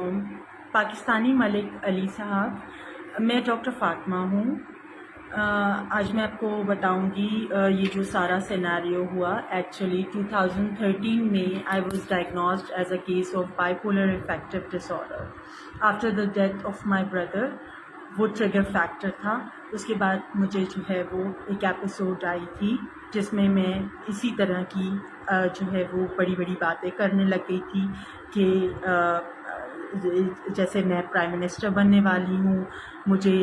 علیکم. پاکستانی ملک علی صاحب، میں ڈاکٹر فاطمہ ہوں. آج میں آپ کو بتاؤں گی یہ جو سارا سیناریو ہوا. ایکچولی 2013 میں I was diagnosed as a case of bipolar affective disorder after the death of my brother. وہ ٹریگر فیکٹر تھا. اس کے بعد مجھے جو ہے وہ ایک ایپیسوڈ آئی تھی جس میں اسی طرح کی جو ہے وہ بڑی بڑی باتیں کرنے لگ گئی تھی کہ جیسے میں پرائم منسٹر بننے والی ہوں، مجھے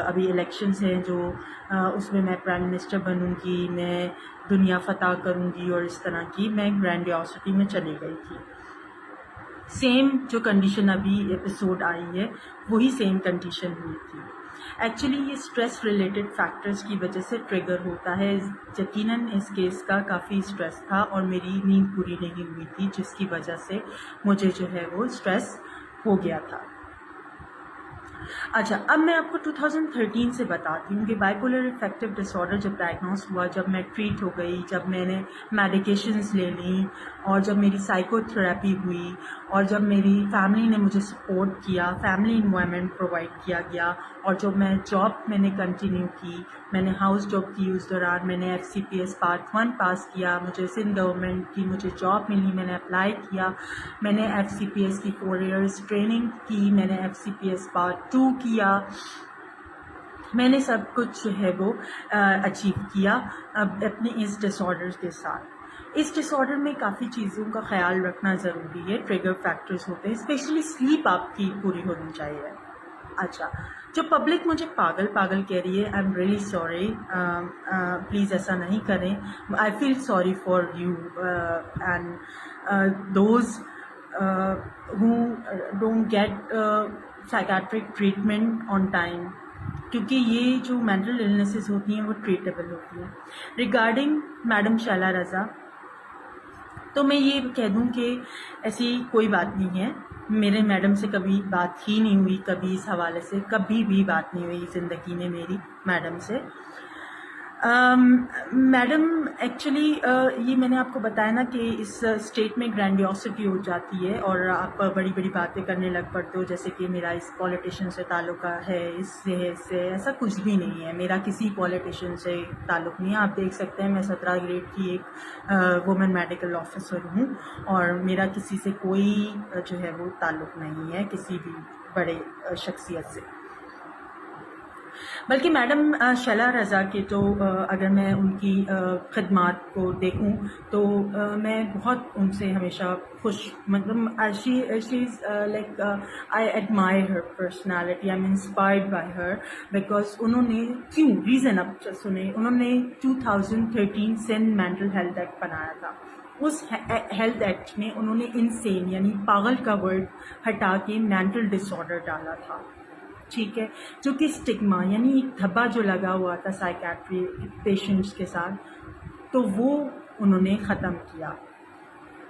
ابھی الیکشنز ہیں جو اس میں پرائم منسٹر بنوں گی، میں دنیا فتح کروں گی، اور اس طرح کی میں گرینڈیوسٹی میں چلی گئی تھی. سیم جو کنڈیشن ابھی ایپیسوڈ آئی ہے وہی سیم کنڈیشن ہوئی تھی. ایکچولی یہ اسٹریس ریلیٹڈ فیکٹرز کی وجہ سے ٹریگر ہوتا ہے. یقیناً اس کیس کا کافی اسٹریس تھا اور میری نیند پوری نہیں ہوئی تھی، جس کی وجہ سے مجھے جو ہے وہ اسٹریس ہو گیا تھا. اچھا، اب میں آپ کو 2013 سے بتاتی ہوں کہ bipolar affective disorder جب ڈائگنوز ہوا، جب میں ٹریٹ ہو گئی، جب میں نے میڈیکیشنز لے لیں، اور جب میری سائیکو تھراپی ہوئی، اور جب میری فیملی نے مجھے سپورٹ کیا، فیملی انوائرمنٹ پرووائڈ کیا گیا، اور جب میں نے کنٹینیو کی، میں نے ہاؤس جاب کی. اس دوران میں نے FCPS پارٹ 1 پاس کیا، مجھے سندھ گورنمنٹ کی مجھے جاب ملی، میں نے اپلائی کیا، میں نے FCPS کی 4 ایئرس ٹریننگ کی، میں نے FCPS پارٹ 2 کیا. میں نے سب کچھ جو ہے وہ اچیو کیا اپنے اس ڈس آرڈر کے ساتھ. اس ڈس آرڈر میں کافی چیزوں کا خیال رکھنا ضروری ہے. ٹریگر فیکٹرز ہوتے ہیں، اسپیشلی سلیپ آپ کی پوری ہونی چاہیے. اچھا، جو پبلک مجھے پاگل کہہ رہی ہے، I am really sorry. Please ایسا نہیں کریں. I feel sorry for you and those who don't get psychiatric treatment on time، کیونکہ یہ جو مینٹل illnesses ہوتی ہیں وہ ٹریٹیبل ہوتی ہیں. ریگارڈنگ میڈم شیلا رضا، تو میں یہ کہہ دوں کہ ایسی کوئی بات نہیں ہے. میرے میڈم سے کبھی بات ہی نہیں ہوئی، کبھی اس حوالے سے کبھی بھی بات نہیں ہوئی زندگی میں میری میڈم سے. میڈم ایکچولی یہ میں نے آپ کو بتایا نا کہ اس اسٹیٹ میں گرینڈیوسٹی ہو جاتی ہے اور آپ بڑی بڑی باتیں کرنے لگ پڑتے ہو، جیسے کہ میرا اس پولیٹیشین سے تعلق ہے، اس سے ایسا کچھ بھی نہیں ہے. میرا کسی پولیٹیشین سے تعلق نہیں ہے. آپ دیکھ سکتے ہیں میں 17 گریڈ کی ایک وومن میڈیکل آفیسر ہوں، اور میرا کسی سے کوئی جو ہے وہ تعلق نہیں ہے، کسی بھی بڑے شخصیت سے. بلکہ میڈم شیلا رضا کے تو اگر میں ان کی خدمات کو دیکھوں تو میں بہت ان سے ہمیشہ خوش، مطلب she is like I admire her personality, I am inspired by her, because انہوں نے ریزن اب سنیں، انہوں نے 2013 سندھ مینٹل ہیلتھ ایکٹ بنایا تھا. اس ہیلتھ ایکٹ میں انہوں نے انسین یعنی پاگل کا ورڈ ہٹا کے مینٹل ڈس آرڈر ڈالا تھا. ٹھیک ہے، جو کہ اسٹگما یعنی ایک دھبا جو لگا ہوا تھا سائیکیٹری پیشنٹس کے ساتھ، تو وہ انہوں نے ختم کیا.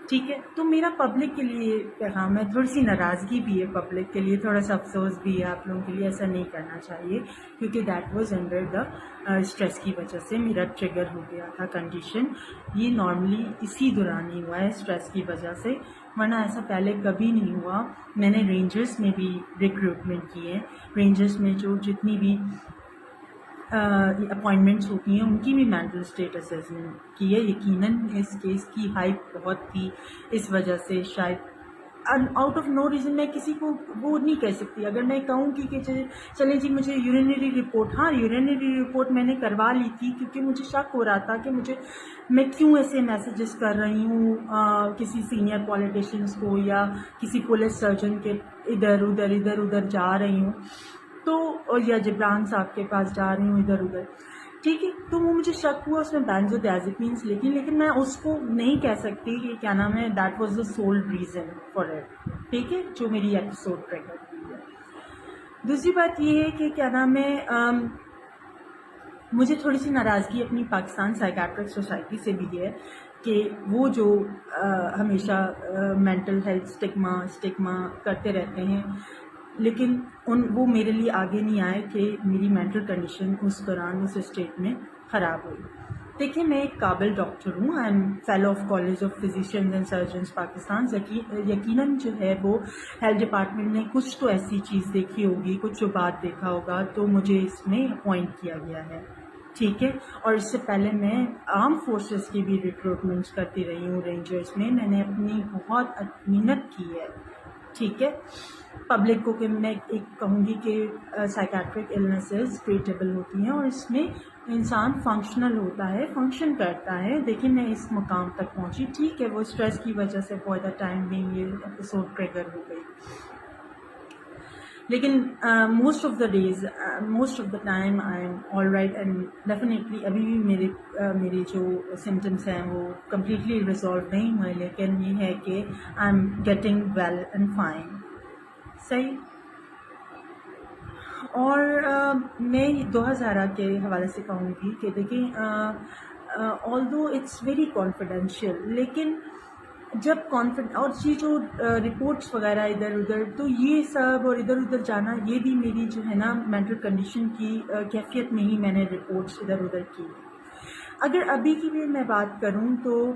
ٹھیک ہے، تو میرا پبلک کے لیے پیغام ہے، تھوڑی سی ناراضگی بھی ہے پبلک کے لیے، تھوڑا سا افسوس بھی ہے آپ لوگوں کے لیے. ایسا نہیں کرنا چاہیے کیونکہ that was under the stress کی وجہ سے میرا ٹریگر ہو گیا تھا کنڈیشن. یہ نارملی اسی دوران ہی ہوا ہے اسٹریس کی وجہ سے، ورنہ ایسا پہلے کبھی نہیں ہوا. میں نے رینجرز میں بھی ریکروٹمنٹ کی ہے. رینجرز میں جو جتنی بھی اپوائنٹمنٹس ہوتی ہیں ان کی بھی مینٹل اسٹیٹ اسیسمنٹ کی ہے. یقیناً اس کیس کی ہائپ بہت تھی، اس وجہ سے شاید آؤٹ آف نو ریزن میں کسی کو وہ نہیں کہہ سکتی. اگر میں کہوں کہ چلیں جی مجھے یورینری رپورٹ، ہاں یورینری رپورٹ میں نے کروا لی تھی کیونکہ مجھے شک ہو رہا تھا کہ میں کیوں ایسے میسیجز کر رہی ہوں کسی سینئر پولیٹیشینس کو یا کسی پولیس سرجن کے ادھر جا رہی ہوں، تو یا جبران صاحب کے پاس جا رہی ہوں ادھر. ٹھیک ہے، تو وہ مجھے شک ہوا، اس میں بینزوڈیازپینس لکھی، لیکن میں اس کو نہیں کہہ سکتی کہ کیا نام ہے that was the civil reason for it. ٹھیک ہے، جو میری ایپیسوڈ ٹریگر ہوئی ہے. دوسری بات یہ ہے کہ کیا نام ہے مجھے تھوڑی سی ناراضگی اپنی پاکستان سائیکیٹرک سوسائٹی سے بھی ہے کہ وہ جو ہمیشہ مینٹل ہیلتھ اسٹگما کرتے رہتے ہیں، لیکن وہ میرے لیے آگے نہیں آئے کہ میری مینٹل کنڈیشن اس دوران اس اسٹیٹ میں خراب ہوئی. دیکھیں میں ایک قابل ڈاکٹر ہوں. I am fellow of college of فزیشینز and surgeons Pakistan. یقیناً جو ہے وہ ہیلتھ ڈپارٹمنٹ نے کچھ تو ایسی چیز دیکھی ہوگی, کچھ جو بات دیکھا ہوگا, تو مجھے اس میں اپوائنٹ کیا گیا ہے. ٹھیک ہے. اور اس سے پہلے میں آرم فورسز کی بھی ریکروٹمنٹس کرتی رہی ہوں رینجرز میں. میں نے اپنی بہت محنت کی ہے. ٹھیک ہے. پبلک کو کہ میں ایک کہوں گی کہ سائیکیٹرک النیسز ٹریٹیبل ہوتی ہیں, اور اس میں انسان فنکشنل ہوتا ہے, فنکشن کرتا ہے. دیکھیں میں اس مقام تک پہنچی. ٹھیک ہے, وہ اسٹریس کی وجہ سے فار دا ٹائم بینگ یہ ایپیسوڈ ٹریگر ہو گئی, لیکن most of the days, most of the time I am all right. And definitely ابھی بھی میرے جو سمٹمس ہیں وہ کمپلیٹلی ریزالو نہیں ہوئے, لیکن یہ ہے کہ I am getting well and fine. صحیح. اور میں 2000 کے حوالے سے کہوں گی کہ دیکھیں آل دو اٹس ویری کانفیڈینشیل, لیکن جب اور یہ جو رپورٹس وغیرہ ادھر ادھر, تو یہ سب اور ادھر ادھر جانا, یہ بھی میری جو ہے نا مینٹل کنڈیشن کی کیفیت میں ہی میں نے رپورٹس ادھر ادھر کی. اگر ابھی کی بھی میں بات کروں تو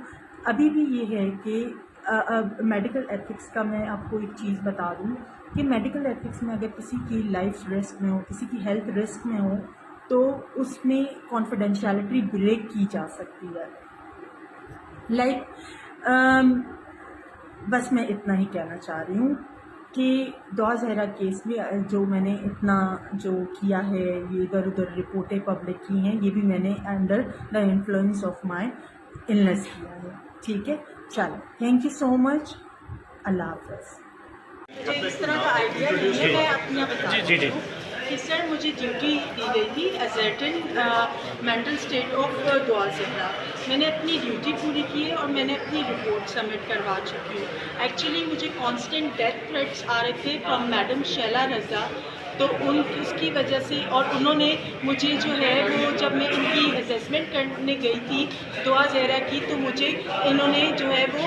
ابھی بھی یہ ہے کہ میڈیکل ایتھکس کا میں آپ کو ایک چیز بتا دوں کہ میڈیکل ایتھکس میں اگر کسی کی لائف رسک میں ہو, کسی کی ہیلتھ رسک میں ہو, تو اس میں کانفیڈینشیلٹی بریک کی جا سکتی ہے. بس میں اتنا ہی کہنا چاہ رہی ہوں کہ دعا زہرا کیس میں جو میں نے اتنا جو کیا ہے, یہ ادھر ادھر رپورٹیں پبلک کی ہیں, یہ بھی میں نے under the influence of my illness کیا ہے. ٹھیک ہے. چلو, تھینک یو سو مچ. اللہ حافظ. مجھے اس طرح کا آئیڈیا نہیں ہے, میں اپنا بتا رہی ہوں کہ سر مجھے ڈیوٹی دی گئی تھی ایزرٹن مینٹل اسٹیٹ آف دعا زہرا. میں نے اپنی ڈیوٹی پوری کی ہے اور میں نے اپنی رپورٹ سبمٹ کروا چکی ہوں. ایکچولی مجھے کانسٹنٹ ڈیتھ تھریٹس آ رہے تھے فرام میڈم شیلا رضا, تو اس کی وجہ سے, اور انہوں نے مجھے جو ہے وہ جب میں ان کی اسیسمنٹ کرنے گئی تھی دعا زہرا کی, تو مجھے انہوں نے جو ہے وہ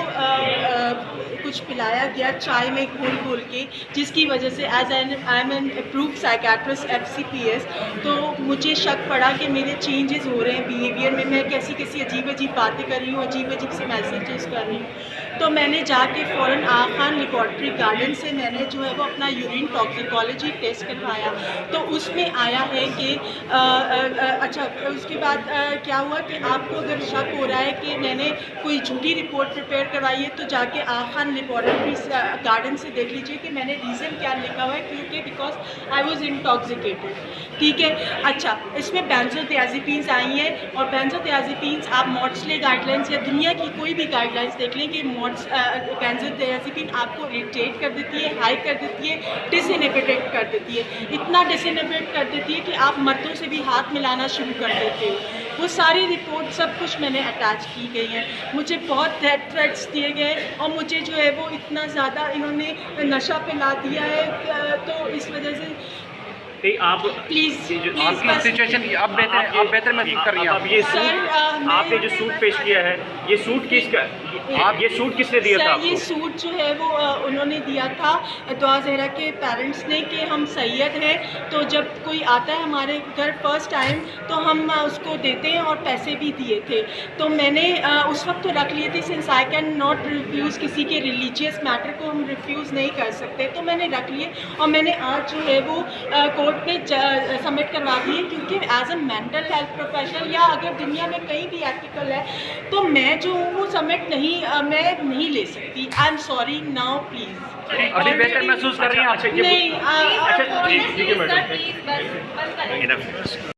کچھ پلایا گیا چائے میں گھول کے, جس کی وجہ سے as I am an approved psychiatrist FCPS, تو مجھے شک پڑا کہ میرے چینجز ہو رہے ہیں بیہیویئر میں کیسی عجیب باتیں کر رہی ہوں, عجیب سے میسیجز کر رہی ہوں. تو میں نے جا کے فوراً آغا خان لیبارٹری گارڈن سے میں نے جو ہے وہ اپنا یورین ٹاکسیکالوجی ٹیسٹ کروایا, تو اس میں آیا ہے کہ اچھا, اس کے بعد کیا ہوا کہ آپ کو اگر شک ہو رہا ہے کہ میں نے کوئی جھوٹی رپورٹ پریپیئر کروائی ہے, تو جا کے آغا خان لیبارٹری گارڈن سے دیکھ لیجیے کہ میں نے ریزن کیا لکھا ہوا ہے, کیونکہ بیکاز آئی واز انٹاکسیکیٹڈ. ٹھیک ہے. اچھا, اس میں بینزودیازیپینز آئی ہیں, اور بینزودیازیپینز آپ ماٹسلے گائیڈ لائنس یا دنیا کی کوئی بھی گائیڈ لائنس دیکھ لیں کہ بینزودیازیپین آپ کو اریٹیٹ کر دیتی ہے, ہائی کر دیتی ہے, ڈس انہیبیٹڈ کر دیتی ہے, اتنا ڈس انہیبٹ کر دیتی ہے کہ آپ مردوں سے بھی ہاتھ ملانا شروع کر دیتے ہو. وہ ساری رپورٹ سب کچھ میں نے اٹیچ کی گئی ہیں. مجھے بہت ڈیتھ تھریٹس دیے گئے, اور مجھے جو ہے وہ اتنا زیادہ انہوں نے نشہ پلا دیا ہے, تو اس وجہ سے آپ پلیز آپ کی سچویشن اب بہتر محسوس کر رہی ہیں. اب یہ سوٹ آپ نے جو سوٹ پیش کیا ہے, یہ سوٹ کس کا, آپ یہ سوٹ کس نے دیا تھا آپ کو؟ یہ سوٹ جو ہے وہ انہوں نے دیا تھا دعا زہرا کے پیرنٹس نے, کہ ہم سید ہیں, تو جب کوئی آتا ہے ہمارے گھر فرسٹ ٹائم تو ہم اس کو دیتے ہیں, اور پیسے بھی دیے تھے. تو میں نے اس وقت تو رکھ لیے تھے, since I can not refuse, کسی کے ریلیجیس میٹر کو ہم ریفیوز نہیں کر سکتے, تو میں نے رکھ لیے, اور میں نے آج جو ہے وہ کورٹ پہ سبمٹ کروا دیے, کیونکہ as a mental health professional, یا اگر دنیا میں کہیں بھی ایتھیکل ہے, تو میں جو ہوں وہ سبمٹ میں نہیں لے سکتی. I am sorry now, please. ابھی بہتر محسوس کر رہی ہیں آپ؟ نہیں.